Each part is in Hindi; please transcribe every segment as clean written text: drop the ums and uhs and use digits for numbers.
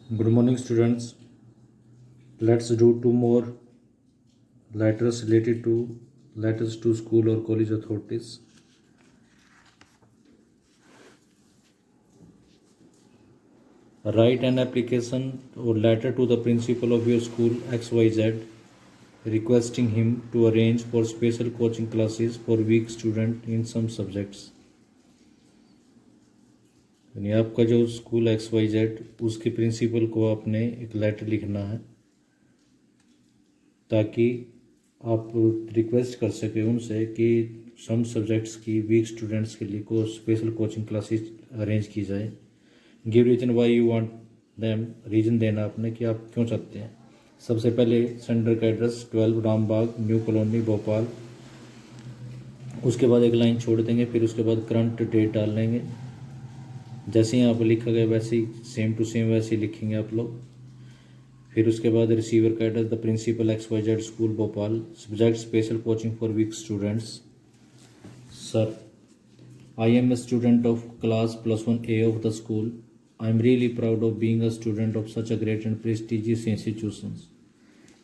Good morning, students. Let's do two more letters related to letters to school or college authorities. Write an application or letter to the principal of your school XYZ requesting him to arrange for special coaching classes for weak student in some subjects. यानी आपका जो स्कूल XYZ उसके प्रिंसिपल को आपने एक लेटर लिखना है ताकि आप रिक्वेस्ट कर सकें उनसे कि सम सब्जेक्ट्स की वीक स्टूडेंट्स के लिए को स्पेशल कोचिंग क्लासेस अरेंज की जाए। Give reason why you want them, reason देना आपने कि आप क्यों चाहते हैं। सबसे पहले सेंटर का address 12 Rambagh new colony Bhopal, उसके बाद एक लाइन छोड़ देंगे, फिर उसके बाद करंट डेट डाल देंगे। जैसे यहाँ पर लिखा गया वैसे ही सेम टू सेम वैसे ही लिखेंगे आप लोग। फिर उसके बाद रिसीवर का address the principal XYZ school Bhopal, subject special coaching for weak students. Sir, I am a student of class +1A of the school. I am really proud of being a student of such a great and prestigious institutions.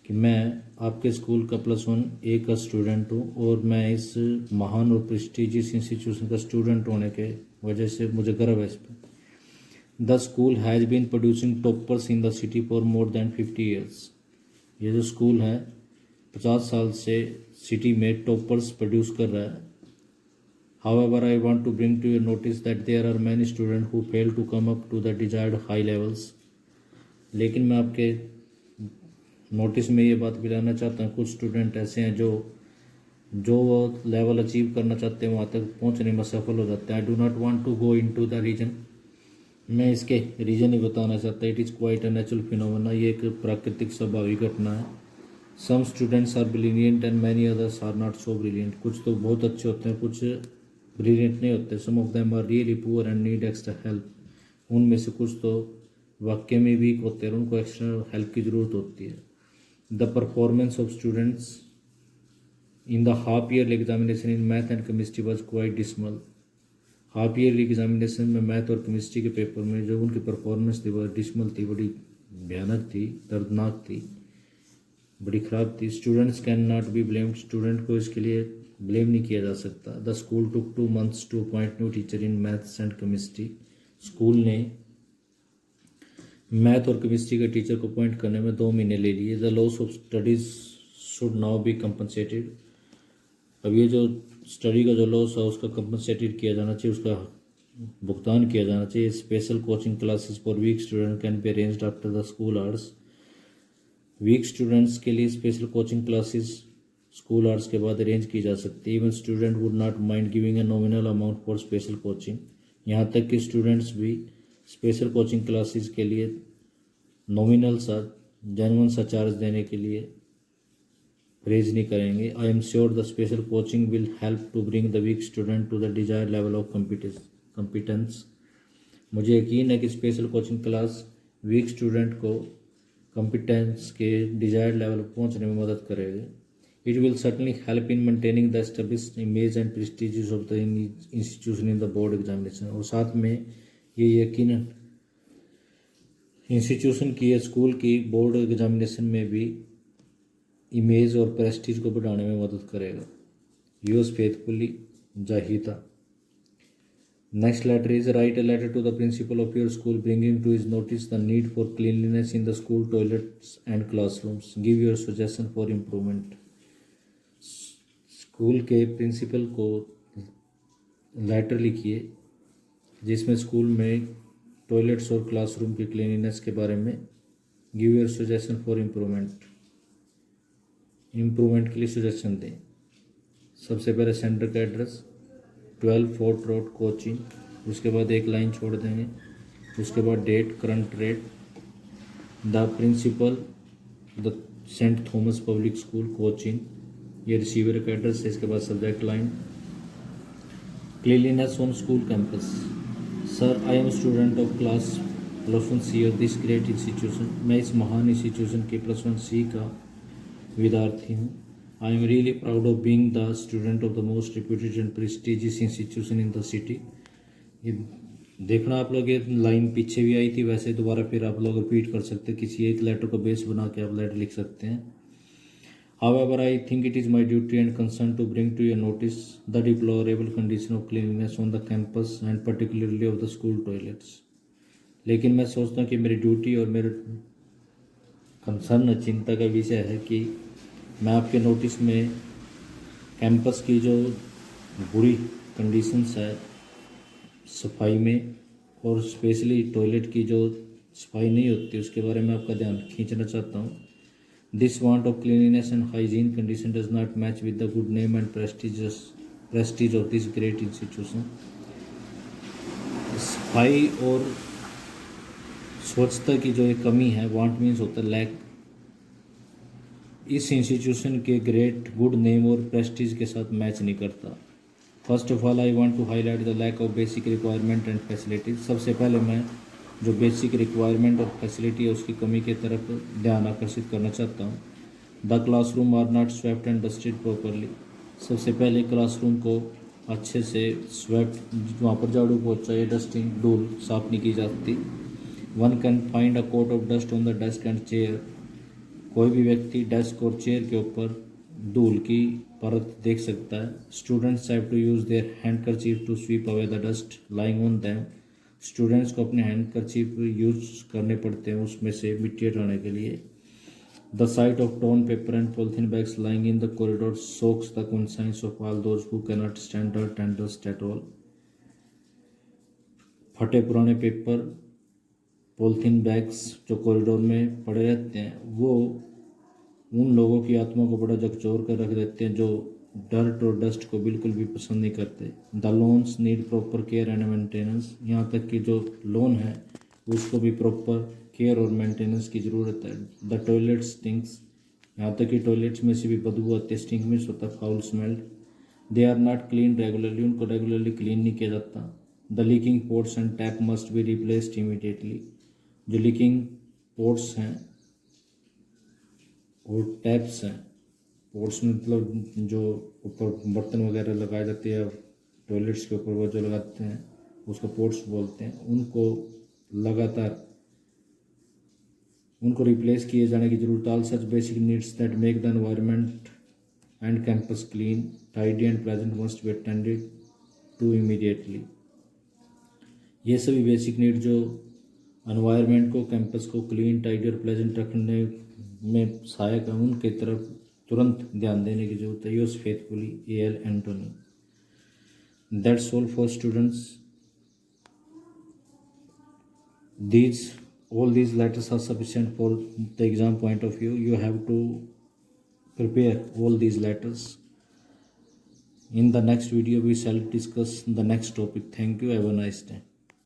कि मैं आपके स्कूल का +1A का स्टूडेंट हूँ और मैं इस महान और प्रेस्टिजियस इंस्टीट्यूशन का स्टूडेंट होने के वजह से मुझे गर्व है इस पर। The school has been producing toppers in the city for more than 50 years. ये जो स्कूल है 50 साल से सिटी में टॉपर्स प्रोड्यूस कर रहा है। However, I want to bring to your notice that there are many students who fail to come up to the desired high levels. लेकिन मैं आपके नोटिस में ये बात भी लाना चाहता हूँ, कुछ स्टूडेंट ऐसे हैं जो वो लेवल अचीव करना चाहते हैं वहाँ तक पहुँचने में सफल हो जाते हैं। I do not want to go into the reason, मैं इसके रीजन ही बताना चाहता। It is quite a natural phenomena, ये एक प्राकृतिक स्वाभाविक घटना है। Some students are brilliant and many others are not so brilliant. कुछ तो बहुत अच्छे होते हैं, कुछ ब्रिलियंट नहीं होते। Some of them are really poor and need extra help. उनमें से कुछ तो वाकई में वीक होते हैं, उनको एक्स्ट्रा हेल्प की ज़रूरत होती है। The performance of students in the half yearly examination in math and chemistry was quite dismal. Half yearly examination में मैथ और केमिस्ट्री के पेपर में जो उनकी परफॉर्मेंस थी वह डिसमल थी, बड़ी भयानक थी, दर्दनाक थी, बड़ी ख़राब थी। Students can not be blamed, student को इसके लिए ब्लेम नहीं किया जा सकता। The school took 2 months to appoint new teacher in maths and chemistry. School ने मैथ और केमिस्ट्री के टीचर को अपॉइंट करने में 2 महीने ले लिए। The loss of studies should now be compensated. अब ये जो स्टडी का जो लॉस है उसका कंपनसेटेड किया जाना चाहिए, उसका भुगतान किया जाना चाहिए। Special coaching classes for weak student can be arranged after the school hours. Weak students के लिए special coaching classes school hours के बाद अरेंज की जा सकती है। Even student would not mind giving a nominal amount for special coaching. यहाँ तक कि स्टूडेंट्स भी स्पेशल कोचिंग क्लासेस के लिए नॉमिनल सा जेन्युइन सा चार्ज देने के लिए रेज नहीं करेंगे। I am sure the special coaching will help to bring the weak student to the desire level of competence. मुझे यकीन है कि special coaching class weak student को कॉम्पिटेंस के डिजायर्ड लेवल पर पहुंचने में मदद करेगा। It will certainly help in maintaining the established image and prestige of the institution in the board examination. और साथ में ये यकीनन इंस्टीट्यूशन की या स्कूल की बोर्ड एग्जामिनेशन में भी इमेज और प्रेस्टीज को बढ़ाने में मदद करेगा। US faithfully Zahida. Next letter is write a letter to the principal of your school bringing to his notice the need for cleanliness in the school toilets and classrooms. Give your suggestion for improvement. School के प्रिंसिपल को लेटर लिखिए जिसमें स्कूल में टॉयलेट्स और क्लासरूम की क्लीनिनेस के बारे में give your suggestion for improvement के लिए सजेशन दें। सबसे पहले सेंटर का एड्रेस 12 फोर्ट रोड कोचिंग, उसके बाद एक लाइन छोड़ देंगे, उसके बाद date, current rate, the principal the Saint Thomas public school coaching, ये रिसीवर का एड्रेस है। इसके बाद subject line cleanliness on school campus. Sir, I am student of class +1C of this great institution. मैं इस महान इंस्टीट्यूशन के +1C का विद्यार्थी हूँ। I am really proud of being the student of the most reputed and prestigious institution in the city. ये देखना आप लोग, ये लाइन पीछे भी आई थी, वैसे दोबारा फिर आप लोग रिपीट कर सकते हैं, किसी एक लेटर को बेस बना के आप लेटर लिख सकते हैं। However, I think it is my duty and concern to bring to your notice the deplorable condition of cleanliness on the campus and particularly of the school toilets. लेकिन मैं सोचता हूँ कि मेरी ड्यूटी और मेरे कंसर्न चिंता का विषय है कि मैं आपके नोटिस में कैंपस की जो बुरी कंडीशंस है सफाई में, और स्पेशली टॉयलेट की जो सफाई नहीं होती उसके बारे में आपका ध्यान खींचना चाहता हूँ। This want of cleanliness and hygiene condition does not match with the good name and prestige of this great institution. सफाई और स्वच्छता की जो एक कमी है, वांट मीन्स होता है लैक, इस इंस्टीट्यूशन के ग्रेट गुड नेम और प्रेस्टीज के साथ मैच नहीं करता। First of all I want to highlight the lack of basic requirement and facilities. सबसे पहले मैं जो बेसिक रिक्वायरमेंट और फैसिलिटी है उसकी कमी की तरफ ध्यान आकर्षित करना चाहता हूँ। The classroom are not swept and dusted properly. सबसे पहले क्लासरूम को अच्छे से स्वेप्ट, वहाँ पर झाड़ू पोछा या डस्टिंग धूल साफ नहीं की जाती। One can find a coat of dust on the desk and chair. कोई भी व्यक्ति डेस्क और चेयर के ऊपर धूल की परत देख सकता है। Students have to use their handkerchief to sweep away the dust lying on them. Students को अपने हैंडकरचीफ यूज करने पड़ते हैं उसमें से मिट्टी हटाने के लिए। The site of tone paper and polythene bags lying in the corridor socks the conscience of all those who can not stand dirt and dust at all. फटे पुराने पेपर, पॉलिथीन बैग्स जो कॉरिडोर में पड़े रहते हैं, वो उन लोगों की आत्मा को बड़ा झकझोर कर रख देते हैं जो डर्ट और डस्ट को बिल्कुल भी पसंद नहीं करते। The loans need proper care and maintenance. यहाँ तक कि जो लोन है उसको भी प्रॉपर केयर और मेंटेनेंस की ज़रूरत है। The toilet stinks. यहाँ तक कि टॉयलेट्स में से भी बदबू आती है, स्टिंक मीन्स होता है foul smelled. They are not clean regularly. उनको रेगुलरली क्लीन नहीं किया जाता। The leaking ports and tap must be replaced immediately. जो लीकिंग पोर्ट्स हैं और टैप्स हैं, पोर्ट्स मतलब जो ऊपर बर्तन वगैरह लगाए जाते हैं टॉयलेट्स के ऊपर, वो जो लगाते हैं उसको पोर्ट्स बोलते हैं, उनको लगातार उनको रिप्लेस किए जाने की जरूरत। All such basic needs that make the environment and campus clean, tidy and pleasant must be attended to immediately. ये सभी बेसिक नीड जो एनवायरनमेंट को, कैंपस को क्लीन, टाइडी और प्लेजेंट रखने में सहायक है, उनके तरफ तुरंत ध्यान देने की जरूरत है। Yours faithfully, A.L. Antony. That's all for students. All these letters are sufficient for the exam point of view. You have to prepare all these letters. In the next video we shall discuss the next topic. Thank you. Have a nice day.